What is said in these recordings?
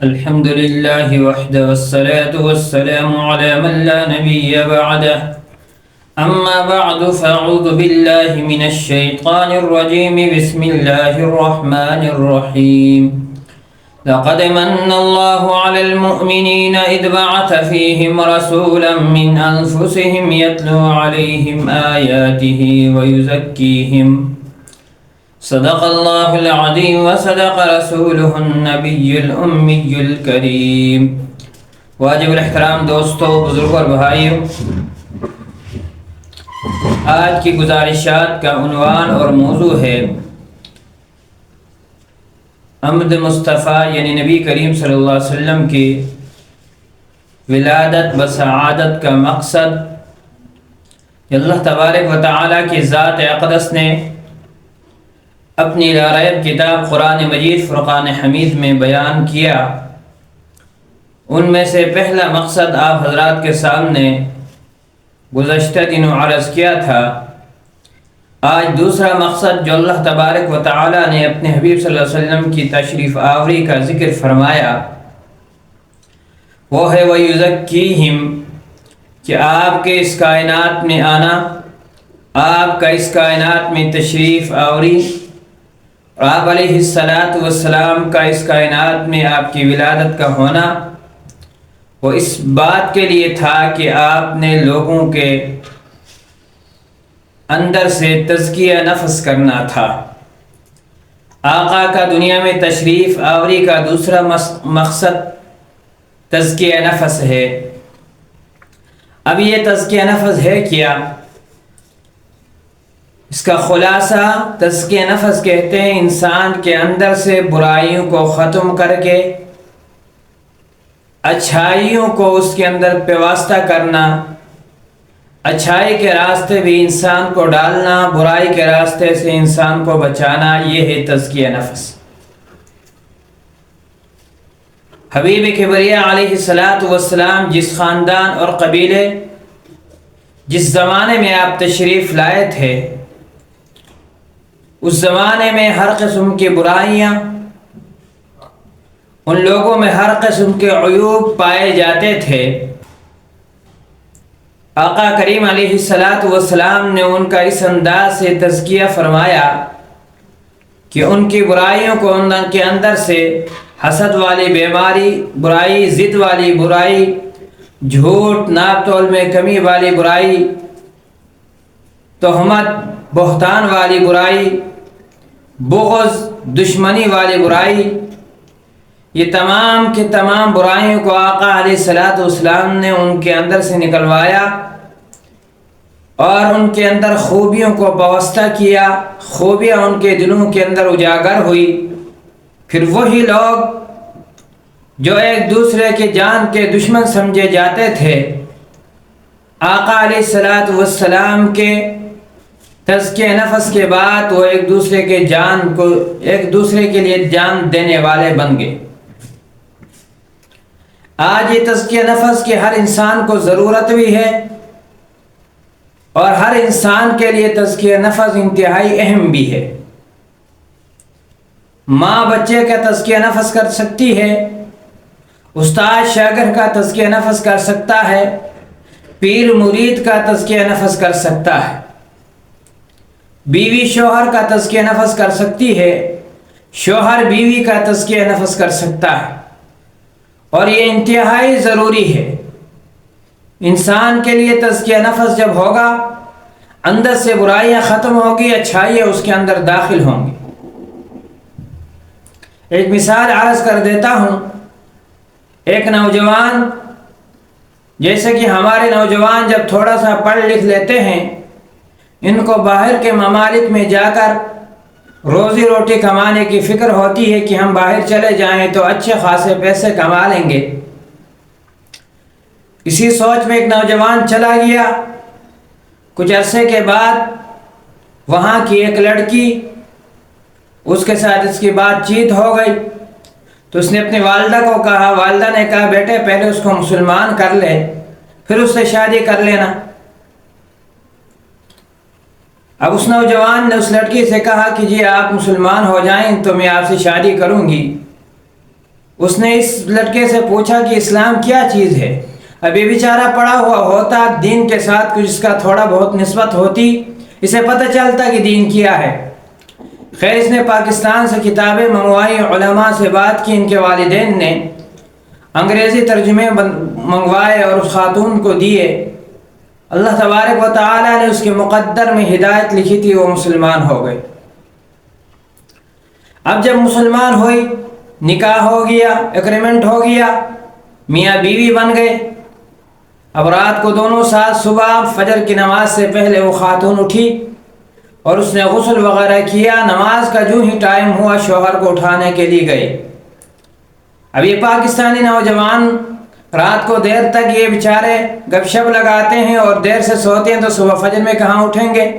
الحمد لله وحده والصلاة والسلام على من لا نبي بعده أما بعد فأعوذ بالله من الشيطان الرجيم بسم الله الرحمن الرحيم لقد من الله على المؤمنين إذ بعث فيهم رسولا من أنفسهم يتلو عليهم آياته ويزكيهم صدق اللہ العظیم وصدق رسولہ النبی الأمی الکریم۔ واجب الاحترام دوستوں، بزرگوں اور بھائیوں، آج کی گزارشات کا عنوان اور موضوع ہے احمد مصطفیٰ یعنی نبی کریم صلی اللہ علیہ وسلم کی ولادت و سعادت کا مقصد۔ اللہ تبارک و تعالیٰ کی ذات اقدس نے اپنی لا ریب کتاب قرآن مجید فرقان حمید میں بیان کیا۔ ان میں سے پہلا مقصد آپ حضرات کے سامنے گزشتہ دنوں عرض کیا تھا۔ آج دوسرا مقصد جو اللہ تبارک و تعالی نے اپنے حبیب صلی اللہ علیہ وسلم کی تشریف آوری کا ذکر فرمایا، وہ ہے وَيُزَكِّيهِمْ، کہ آپ کے اس کائنات میں آنا، آپ کا اس کائنات میں تشریف آوری، آپ علیہ السلام کا اس کائنات میں آپ کی ولادت کا ہونا، وہ اس بات کے لیے تھا کہ آپ نے لوگوں کے اندر سے تزکیہ نفس کرنا تھا۔ آقا کا دنیا میں تشریف آوری کا دوسرا مقصد تزکیہ نفس ہے۔ اب یہ تزکیہ نفس ہے کیا؟ اس کا خلاصہ تزکیہ نفس کہتے ہیں انسان کے اندر سے برائیوں کو ختم کر کے اچھائیوں کو اس کے اندر پیوستہ کرنا، اچھائی کے راستے بھی انسان کو ڈالنا، برائی کے راستے سے انسان کو بچانا، یہ ہے تزکیہ نفس۔ حبیب کبریا علیہ السلام جس خاندان اور قبیلے، جس زمانے میں آپ تشریف لائے تھے، اس زمانے میں ہر قسم کی برائیاں، ان لوگوں میں ہر قسم کے عیوب پائے جاتے تھے۔ آقا کریم علیہ السلام نے ان کا اس انداز سے تزکیہ فرمایا کہ ان کی برائیوں کو ان کے اندر سے حسد والی بیماری، برائی، ضد والی برائی، جھوٹ، ناپ تول میں کمی والی برائی، تہمت، بہتان والی برائی، بغض، دشمنی والی برائی، یہ تمام کے تمام برائیوں کو آقا علیہ السلام نے ان کے اندر سے نکلوایا اور ان کے اندر خوبیوں کو پیوستہ کیا، خوبیاں ان کے دلوں کے اندر اجاگر ہوئی۔ پھر وہی لوگ جو ایک دوسرے کے جان کے دشمن سمجھے جاتے تھے، آقا علیہ السلام کے تزکیہ نفس کے بعد وہ ایک دوسرے کے جان کو، ایک دوسرے کے لیے جان دینے والے بن گئے۔ آج یہ تزکیہ نفس کی ہر انسان کو ضرورت بھی ہے، اور ہر انسان کے لیے تزکیہ نفس انتہائی اہم بھی ہے۔ ماں بچے کا تزکیہ نفس کر سکتی ہے، استاد شاگرد کا تزکیہ نفس کر سکتا ہے، پیر مرید کا تزکیہ نفس کر سکتا ہے، بیوی شوہر کا تزکیہ نفس کر سکتی ہے، شوہر بیوی کا تزکیہ نفس کر سکتا ہے، اور یہ انتہائی ضروری ہے۔ انسان کے لیے تزکیہ نفس جب ہوگا، اندر سے برائیاں ختم ہوگی، اچھائیاں اس کے اندر داخل ہوں گی۔ ایک مثال عرض کر دیتا ہوں۔ ایک نوجوان، جیسے کہ ہمارے نوجوان جب تھوڑا سا پڑھ لکھ لیتے ہیں، ان کو باہر کے ممالک میں جا کر روزی روٹی کمانے کی فکر ہوتی ہے کہ ہم باہر چلے جائیں تو اچھے خاصے پیسے کما لیں گے۔ اسی سوچ میں ایک نوجوان چلا گیا۔ کچھ عرصے کے بعد وہاں کی ایک لڑکی، اس کے ساتھ اس کی بات چیت ہو گئی، تو اس نے اپنی والدہ کو کہا، والدہ نے کہا بیٹے پہلے اس کو مسلمان کر لے، پھر اس سے شادی کر لینا۔ اب اس نوجوان نے اس لڑکی سے کہا کہ جی آپ مسلمان ہو جائیں تو میں آپ سے شادی کروں گی۔ اس نے اس لڑکے سے پوچھا کہ اسلام کیا چیز ہے۔ اب یہ بیچارہ پڑھا ہوا ہوتا، دین کے ساتھ کچھ اس کا تھوڑا بہت نسبت ہوتی، اسے پتہ چلتا کہ دین کیا ہے۔ خیر اس نے پاکستان سے کتابیں منگوائی، علماء سے بات کی، ان کے والدین نے انگریزی ترجمے منگوائے اور اس خاتون کو دیے۔ اللہ تبارک و تعالی نے اس کے مقدر میں ہدایت لکھی تھی، وہ مسلمان ہو گئے۔ اب جب مسلمان ہوئی، نکاح ہو گیا، ایگریمنٹ ہو گیا، میاں بیوی بن گئے۔ اب رات کو دونوں ساتھ صبح فجر کی نماز سے پہلے وہ خاتون اٹھی اور اس نے غسل وغیرہ کیا۔ نماز کا جو ہی ٹائم ہوا شوہر کو اٹھانے کے لیے گئے۔ اب یہ پاکستانی نوجوان رات کو دیر تک یہ بیچارے گپ شپ لگاتے ہیں اور دیر سے سوتے ہیں، تو صبح فجر میں کہاں اٹھیں گے؟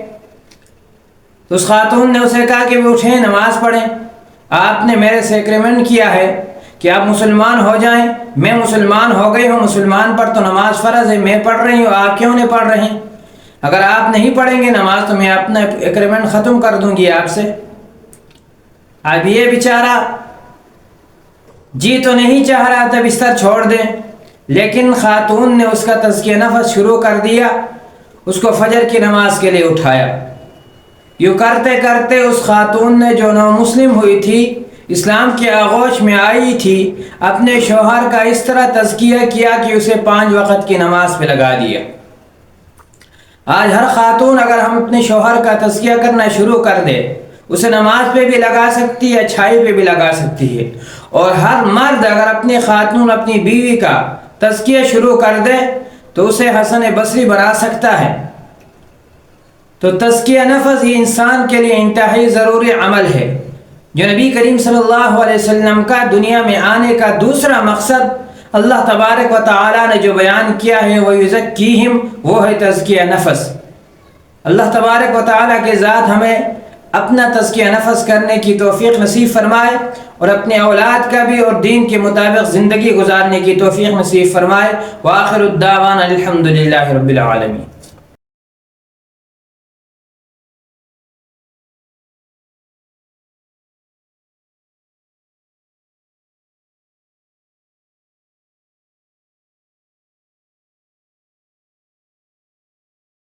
تو اس خاتون نے اسے کہا کہ وہ اٹھیں، نماز پڑھیں، آپ نے میرے سے ایگریمنٹ کیا ہے کہ آپ مسلمان ہو جائیں، میں مسلمان ہو گئی ہوں، مسلمان پر تو نماز فرض ہے، میں پڑھ رہی ہوں، آپ کیوں نہیں پڑھ رہے ہیں؟ اگر آپ نہیں پڑھیں گے نماز تو میں اپنا ایگریمنٹ ختم کر دوں گی آپ سے۔ اب یہ بیچارہ جی تو نہیں چاہ رہا تھا بستر چھوڑ دیں، لیکن خاتون نے اس کا تزکیہ نفس شروع کر دیا، اس کو فجر کی نماز کے لیے اٹھایا۔ یوں کرتے کرتے اس خاتون نے جو نو مسلم ہوئی تھی، اسلام کے آغوش میں آئی تھی، اپنے شوہر کا اس طرح تزکیہ کیا کہ اسے 5 وقت کی نماز پہ لگا دیا۔ آج ہر خاتون اگر ہم اپنے شوہر کا تزکیہ کرنا شروع کر دے، اسے نماز پہ بھی لگا سکتی ہے، اچھائی پہ بھی لگا سکتی ہے۔ اور ہر مرد اگر اپنی خاتون، اپنی بیوی کا تزکیہ شروع کر دے تو اسے حسن بصری بنا سکتا ہے۔ تو تزکیہ نفس یہ انسان کے لیے انتہائی ضروری عمل ہے، جو نبی کریم صلی اللہ علیہ وسلم کا دنیا میں آنے کا دوسرا مقصد اللہ تبارک و تعالی نے جو بیان کیا ہے، وہ یزکیہم، وہ ہے تزکیہ نفس۔ اللہ تبارک و تعالی کے ذات ہمیں اپنا تزکیہ نفس کرنے کی توفیق نصیب فرمائے، اور اپنے اولاد کا بھی اور دین کے مطابق زندگی گزارنے کی توفیق نصیب فرمائے۔ وآخر الدعوانا الحمدللہ رب العالمین۔